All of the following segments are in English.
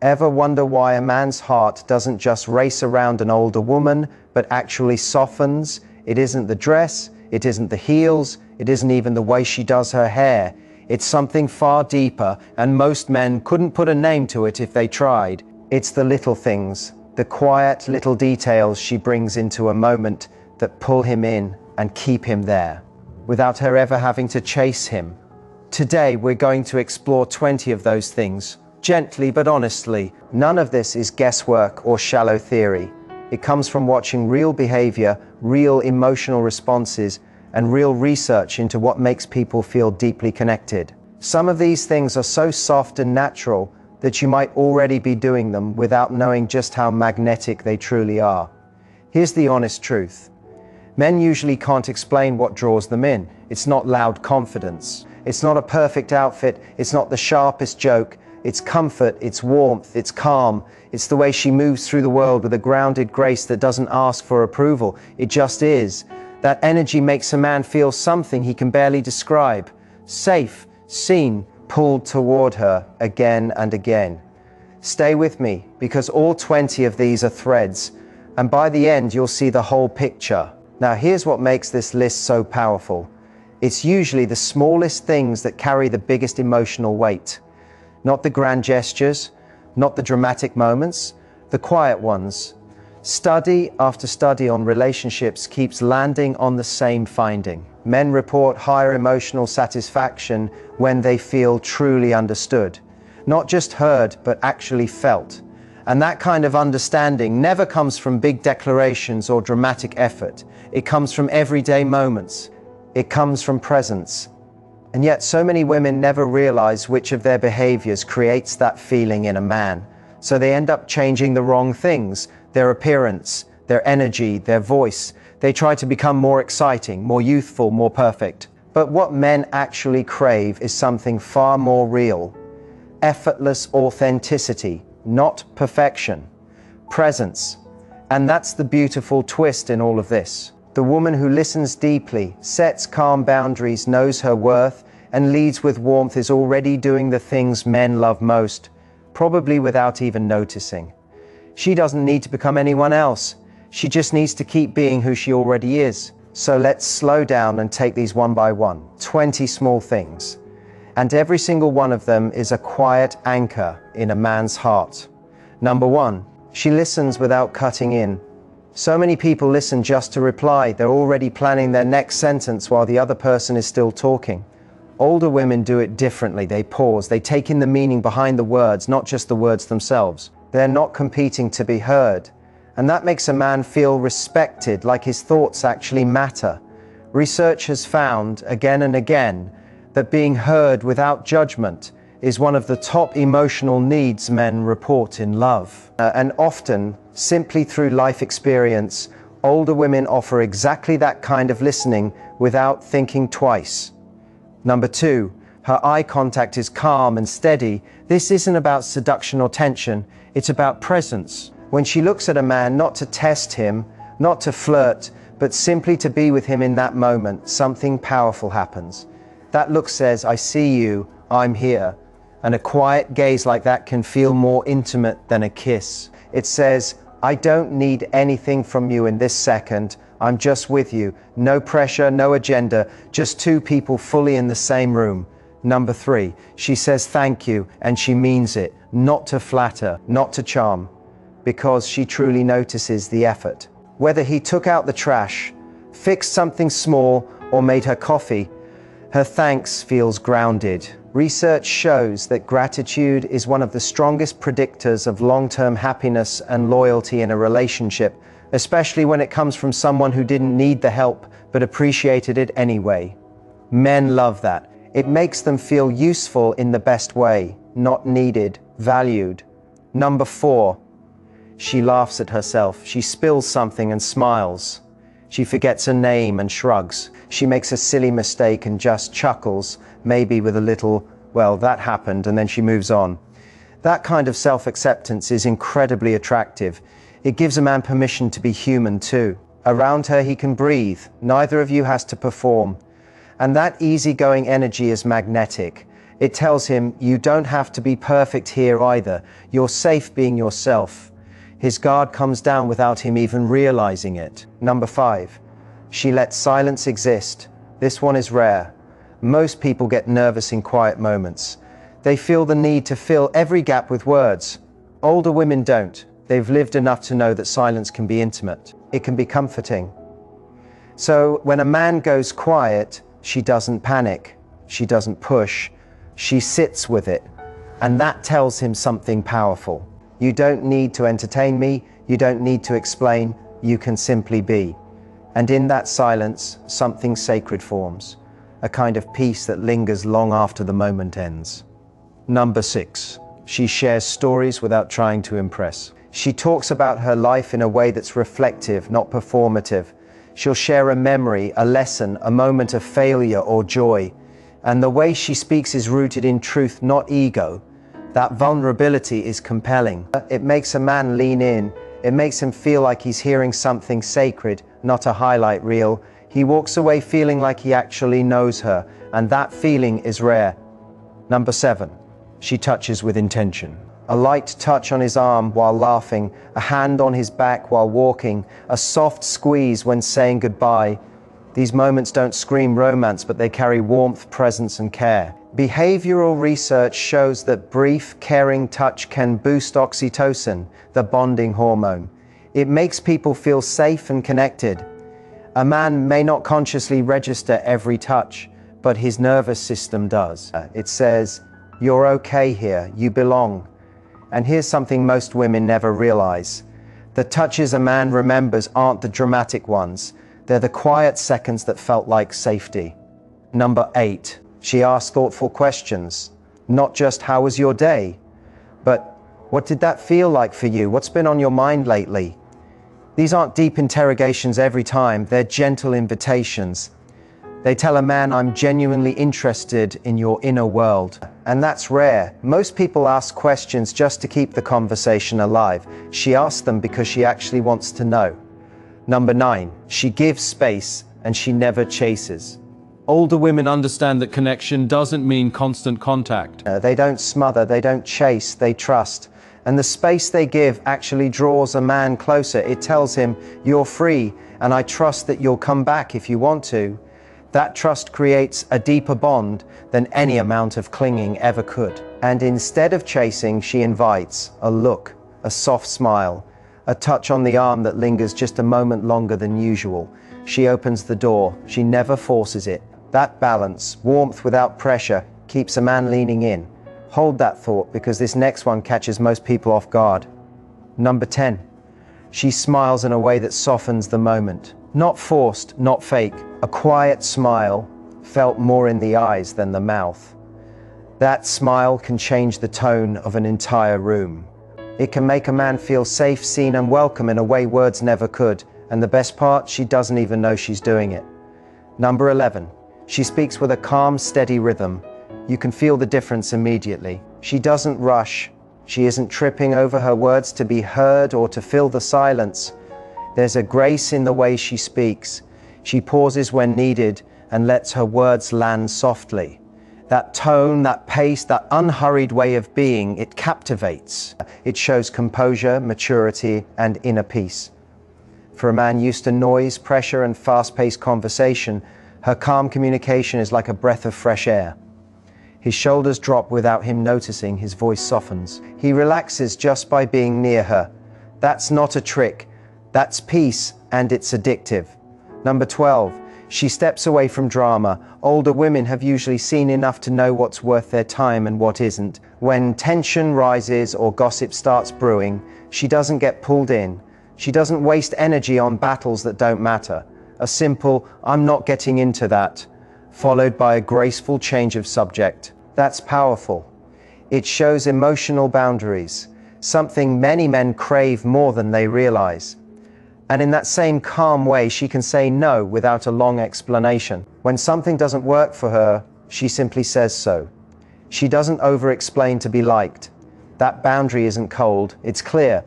Ever wonder why a man's heart doesn't just race around an older woman, but actually softens? It isn't the dress, it isn't the heels, it isn't even the way she does her hair. It's something far deeper, and most men couldn't put a name to it if they tried. It's the little things, the quiet little details she brings into a moment that pull him in and keep him there, without her ever having to chase him. Today we're going to explore 20 of those things, gently but honestly. None of this is guesswork or shallow theory. It comes from watching real behavior, real emotional responses, and real research into what makes people feel deeply connected. Some of these things are so soft and natural that you might already be doing them without knowing just how magnetic they truly are. Here's the honest truth. Men usually can't explain what draws them in. It's not loud confidence. It's not a perfect outfit. It's not the sharpest joke. It's comfort, it's warmth, it's calm. It's the way she moves through the world with a grounded grace that doesn't ask for approval. It just is. That energy makes a man feel something he can barely describe. Safe, seen, pulled toward her again and again. Stay with me, because all 20 of these are threads, and by the end you'll see the whole picture. Now here's what makes this list so powerful. It's usually the smallest things that carry the biggest emotional weight. Not the grand gestures, not the dramatic moments, the quiet ones. Study after study on relationships keeps landing on the same finding. Men report higher emotional satisfaction when they feel truly understood. Not just heard, but actually felt. And that kind of understanding never comes from big declarations or dramatic effort. It comes from everyday moments. It comes from presence. And yet so many women never realize which of their behaviors creates that feeling in a man. So they end up changing the wrong things, their appearance, their energy, their voice. They try to become more exciting, more youthful, more perfect. But what men actually crave is something far more real. Effortless authenticity, not perfection. Presence. And that's the beautiful twist in all of this. The woman who listens deeply, sets calm boundaries, knows her worth, and leads with warmth is already doing the things men love most, probably without even noticing. She doesn't need to become anyone else. She just needs to keep being who she already is. So let's slow down and take these one by one. 20 small things. And every single one of them is a quiet anchor in a man's heart. Number 1, she listens without cutting in. So many people listen just to reply. They're already planning their next sentence while the other person is still talking. Older women do it differently. They pause. They take in the meaning behind the words, not just the words themselves. They're not competing to be heard. And that makes a man feel respected, like his thoughts actually matter. Research has found, again and again, that being heard without judgment is one of the top emotional needs men report in love. And often, simply through life experience, older women offer exactly that kind of listening without thinking twice. Number 2, her eye contact is calm and steady. This isn't about seduction or tension, it's about presence. When she looks at a man, not to test him, not to flirt, but simply to be with him in that moment, something powerful happens. That look says, I see you, I'm here. And a quiet gaze like that can feel more intimate than a kiss. It says, I don't need anything from you in this second. I'm just with you. No pressure, no agenda, just two people fully in the same room. Number 3, she says thank you, and she means it, not to flatter, not to charm, because she truly notices the effort. Whether he took out the trash, fixed something small, or made her coffee, her thanks feels grounded. Research shows that gratitude is one of the strongest predictors of long-term happiness and loyalty in a relationship, especially when it comes from someone who didn't need the help but appreciated it anyway. Men love that. It makes them feel useful in the best way, not needed, valued. Number 4, she laughs at herself. She spills something and smiles. She forgets her name and shrugs. She makes a silly mistake and just chuckles, maybe with a little, well, that happened, and then she moves on. That kind of self-acceptance is incredibly attractive. It gives a man permission to be human too. Around her he can breathe. Neither of you has to perform. And that easygoing energy is magnetic. It tells him, you don't have to be perfect here either. You're safe being yourself. His guard comes down without him even realizing it. Number 5. She lets silence exist. This one is rare. Most people get nervous in quiet moments. They feel the need to fill every gap with words. Older women don't. They've lived enough to know that silence can be intimate. It can be comforting. So when a man goes quiet, she doesn't panic. She doesn't push. She sits with it. And that tells him something powerful. You don't need to entertain me. You don't need to explain. You can simply be. And in that silence, something sacred forms. A kind of peace that lingers long after the moment ends. Number 6. She shares stories without trying to impress. She talks about her life in a way that's reflective, not performative. She'll share a memory, a lesson, a moment of failure or joy. And the way she speaks is rooted in truth, not ego. That vulnerability is compelling. It makes a man lean in. It makes him feel like he's hearing something sacred, not a highlight reel. He walks away feeling like he actually knows her, and that feeling is rare. Number 7. She touches with intention. A light touch on his arm while laughing, a hand on his back while walking, a soft squeeze when saying goodbye. These moments don't scream romance, but they carry warmth, presence, and care. Behavioral research shows that brief, caring touch can boost oxytocin, the bonding hormone. It makes people feel safe and connected. A man may not consciously register every touch, but his nervous system does. It says, you're okay here, you belong. And here's something most women never realize. The touches a man remembers aren't the dramatic ones. They're the quiet seconds that felt like safety. Number 8. She asks thoughtful questions. Not just how was your day, but what did that feel like for you? What's been on your mind lately? These aren't deep interrogations every time. They're gentle invitations. They tell a man, I'm genuinely interested in your inner world. And that's rare. Most people ask questions just to keep the conversation alive. She asks them because she actually wants to know. Number 9. She gives space and she never chases. Older women understand that connection doesn't mean constant contact. They don't smother, they don't chase, they trust. And the space they give actually draws a man closer. It tells him, you're free, and I trust that you'll come back if you want to. That trust creates a deeper bond than any amount of clinging ever could. And instead of chasing, she invites a look, a soft smile, a touch on the arm that lingers just a moment longer than usual. She opens the door. She never forces it. That balance, warmth without pressure, keeps a man leaning in. Hold that thought, because this next one catches most people off guard. Number 10. She smiles in a way that softens the moment. Not forced, not fake. A quiet smile, felt more in the eyes than the mouth. That smile can change the tone of an entire room. It can make a man feel safe, seen, and welcome in a way words never could. And the best part, she doesn't even know she's doing it. Number 11. She speaks with a calm, steady rhythm. You can feel the difference immediately. She doesn't rush. She isn't tripping over her words to be heard or to fill the silence. There's a grace in the way she speaks. She pauses when needed and lets her words land softly. That tone, that pace, that unhurried way of being, it captivates. It shows composure, maturity, and inner peace. For a man used to noise, pressure, and fast-paced conversation, her calm communication is like a breath of fresh air. His shoulders drop without him noticing, his voice softens. He relaxes just by being near her. That's not a trick. That's peace, and it's addictive. Number 12. She steps away from drama. Older women have usually seen enough to know what's worth their time and what isn't. When tension rises or gossip starts brewing, she doesn't get pulled in. She doesn't waste energy on battles that don't matter. A simple, I'm not getting into that, followed by a graceful change of subject. That's powerful. It shows emotional boundaries, something many men crave more than they realize. And in that same calm way, she can say no without a long explanation. When something doesn't work for her, she simply says so. She doesn't over-explain to be liked. That boundary isn't cold, it's clear.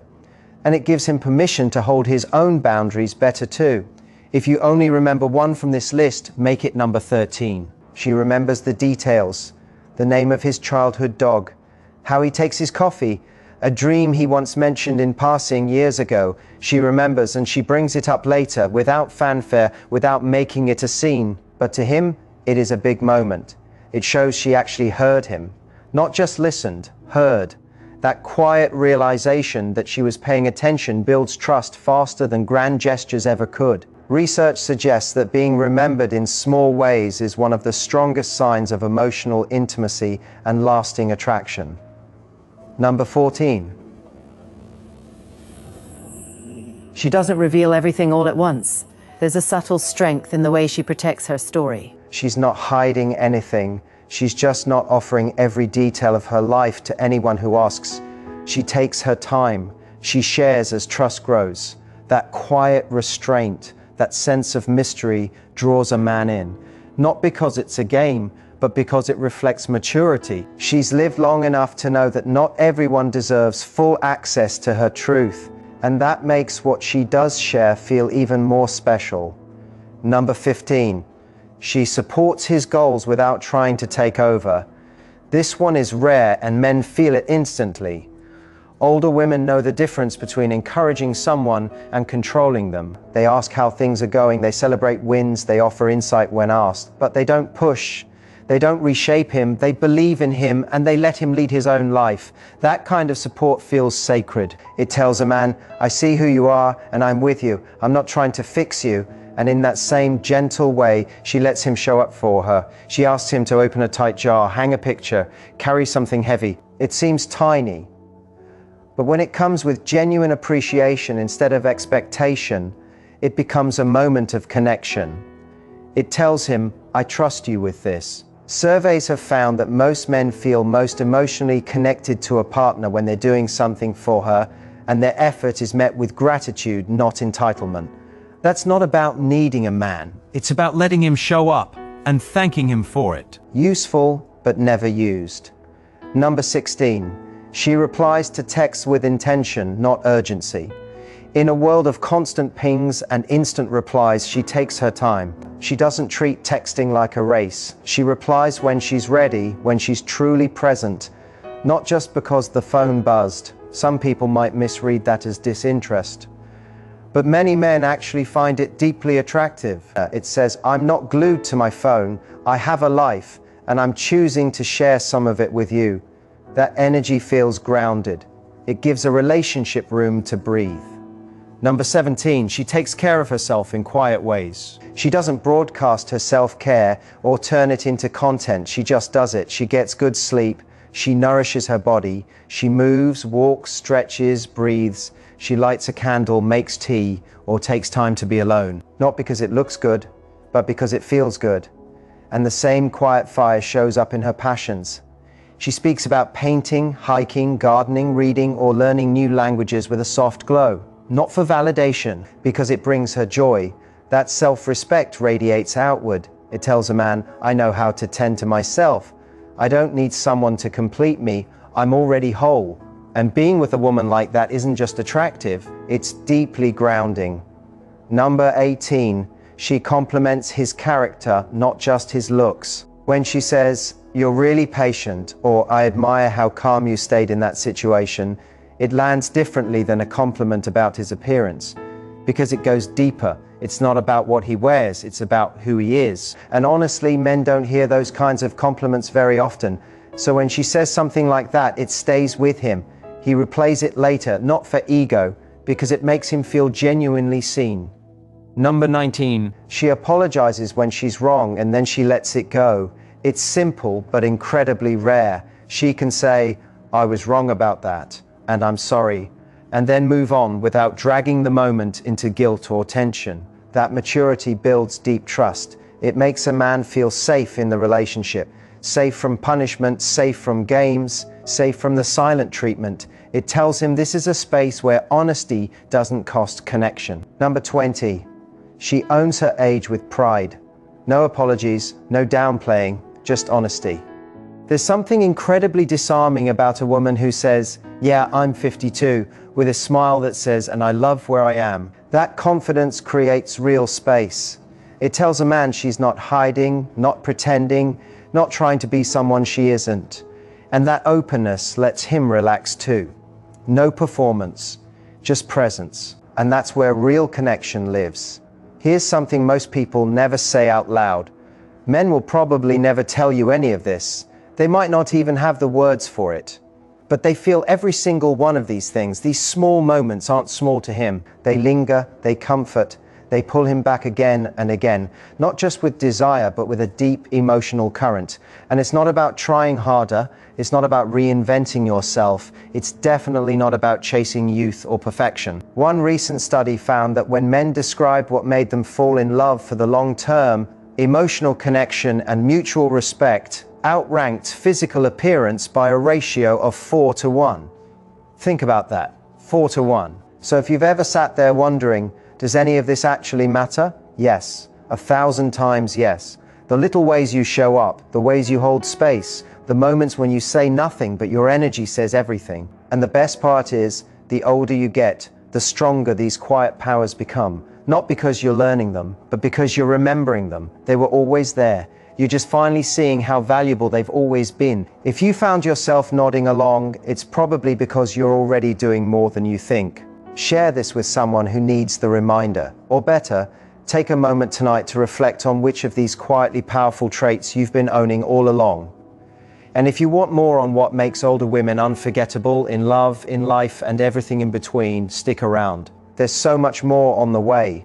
And it gives him permission to hold his own boundaries better too. If you only remember one from this list, make it number 13. She remembers the details, the name of his childhood dog, how he takes his coffee, a dream he once mentioned in passing years ago. She remembers and she brings it up later without fanfare, without making it a scene. But to him, it is a big moment. It shows she actually heard him. Not just listened, heard. That quiet realization that she was paying attention builds trust faster than grand gestures ever could. Research suggests that being remembered in small ways is one of the strongest signs of emotional intimacy and lasting attraction. Number 14. She doesn't reveal everything all at once. There's a subtle strength in the way she protects her story. She's not hiding anything. She's just not offering every detail of her life to anyone who asks. She takes her time. She shares as trust grows. That quiet restraint, that sense of mystery draws a man in. Not because it's a game, but because it reflects maturity. She's lived long enough to know that not everyone deserves full access to her truth, and that makes what she does share feel even more special. Number 15. She supports his goals without trying to take over. This one is rare and men feel it instantly. Older women know the difference between encouraging someone and controlling them. They ask how things are going, they celebrate wins, they offer insight when asked, but they don't push. They don't reshape him, they believe in him and they let him lead his own life. That kind of support feels sacred. It tells a man, I see who you are and I'm with you. I'm not trying to fix you. And in that same gentle way, she lets him show up for her. She asks him to open a tight jar, hang a picture, carry something heavy. It seems tiny. But when it comes with genuine appreciation instead of expectation, it becomes a moment of connection. It tells him, I trust you with this. Surveys have found that most men feel most emotionally connected to a partner when they're doing something for her, and their effort is met with gratitude, not entitlement. That's not about needing a man. It's about letting him show up and thanking him for it. Useful, but never used. Number 16. She replies to texts with intention, not urgency. In a world of constant pings and instant replies, she takes her time. She doesn't treat texting like a race. She replies when she's ready, when she's truly present, not just because the phone buzzed. Some people might misread that as disinterest. But many men actually find it deeply attractive. It says, I'm not glued to my phone, I have a life, and I'm choosing to share some of it with you. That energy feels grounded. It gives a relationship room to breathe. Number 17, she takes care of herself in quiet ways. She doesn't broadcast her self-care or turn it into content, she just does it. She gets good sleep, she nourishes her body, she moves, walks, stretches, breathes. She lights a candle, makes tea, or takes time to be alone. Not because it looks good, but because it feels good. And the same quiet fire shows up in her passions. She speaks about painting, hiking, gardening, reading, or learning new languages with a soft glow. Not for validation, because it brings her joy. That self-respect radiates outward. It tells a man, I know how to tend to myself. I don't need someone to complete me. I'm already whole. And being with a woman like that isn't just attractive, it's deeply grounding. Number 18, she compliments his character, not just his looks. When she says, you're really patient, or I admire how calm you stayed in that situation, it lands differently than a compliment about his appearance, because it goes deeper. It's not about what he wears, it's about who he is. And honestly, men don't hear those kinds of compliments very often. So when she says something like that, it stays with him. He replays it later, not for ego, because it makes him feel genuinely seen. Number 19. She apologizes when she's wrong and then she lets it go. It's simple, but incredibly rare. She can say, I was wrong about that, and I'm sorry, and then move on without dragging the moment into guilt or tension. That maturity builds deep trust. It makes a man feel safe in the relationship, safe from punishment, safe from games, safe from the silent treatment. It tells him this is a space where honesty doesn't cost connection. Number 20. She owns her age with pride. No apologies, no downplaying, just honesty. There's something incredibly disarming about a woman who says, yeah, I'm 52, with a smile that says, and I love where I am. That confidence creates real space. It tells a man she's not hiding, not pretending, not trying to be someone she isn't. And that openness lets him relax too. No performance, just presence. And that's where real connection lives. Here's something most people never say out loud. Men will probably never tell you any of this. They might not even have the words for it. But they feel every single one of these things. These small moments aren't small to him. They linger, they comfort, they pull him back again and again, not just with desire, but with a deep emotional current. And it's not about trying harder. It's not about reinventing yourself. It's definitely not about chasing youth or perfection. One recent study found that when men described what made them fall in love for the long term, emotional connection and mutual respect outranked physical appearance by a ratio of 4-to-1. Think about that, 4-to-1. So if you've ever sat there wondering, does any of this actually matter? Yes, 1,000 times yes. The little ways you show up, the ways you hold space, the moments when you say nothing but your energy says everything. And the best part is, the older you get, the stronger these quiet powers become. Not because you're learning them, but because you're remembering them. They were always there. You're just finally seeing how valuable they've always been. If you found yourself nodding along, it's probably because you're already doing more than you think. Share this with someone who needs the reminder. Or better, take a moment tonight to reflect on which of these quietly powerful traits you've been owning all along. And if you want more on what makes older women unforgettable in love, in life, and everything in between, stick around. There's so much more on the way.